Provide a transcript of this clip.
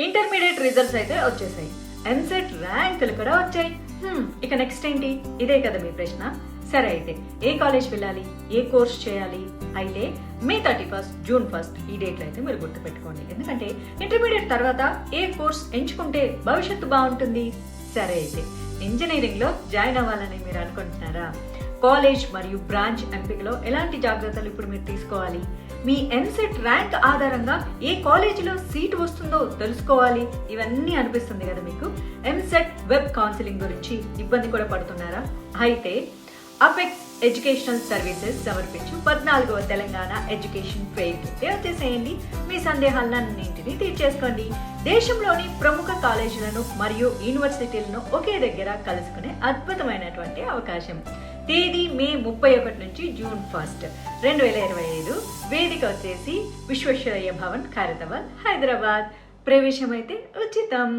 Intermediate results అయితే వచ్చేసాయి, ఎంసెట్ ర్యాంకులు కూడా వచ్చాయి. ఇక నెక్స్ట్ ఏంటి? ఇదే కదా మీ ప్రశ్న. సరే, అయితే ఏ కాలేజ్ వెళ్ళాలి, ఏ కోర్స్ చేయాలి? అయితే మే 31 జూన్ 1 ఈ డేట్లో అయితే మీరు గుర్తుపెట్టుకోండి. ఎందుకంటే ఇంటర్మీడియట్ తర్వాత ఏ కోర్స్ ఎంచుకుంటే భవిష్యత్తు బాగుంటుంది? సరే, అయితే ఇంజనీరింగ్ లో జాయిన్ అవ్వాలని మీరు అనుకుంటున్నారా? కాలేజ్ మరియు బ్రాంచ్ ఎంపికలో ఎలాంటి జాగ్రత్తలు ఇప్పుడు మీరు తీసుకోవాలి? మీ ఎంసెట్ ర్యాంక్ ఆధారంగా ఏ కాలేజీలో సీట్ వస్తుందో తెలుసుకోవాలి. ఇవన్నీ అనిపిస్తుంది కదా మీకు. ఎంసెట్ వెబ్ కౌన్సిలింగ్ గురించి ఇబ్బంది కూడా పడుతున్నారా? అయితే అపెక్స్ ఎడ్యుకేషనల్ సర్వీసెస్ సమర్పించు 14వ తెలంగాణ ఎడ్యుకేషన్ ఫెయిర్కి వచ్చేసేయండి. మీ సందేహాలన్నింటినీ తీర్చేసుకోండి. దేశంలోని ప్రముఖ కాలేజీలను మరియు యూనివర్సిటీలను ఒకే దగ్గర కలుసుకునే అద్భుతమైనటువంటి అవకాశం. తేదీ మే 31 నుంచి జూన్ 1, 2025. వేదిక వచ్చేసి విశ్వేశ్వరయ్య భవన్, ఖైరతాబాద్, హైదరాబాద్. ప్రవేశం అయితే ఉచితం.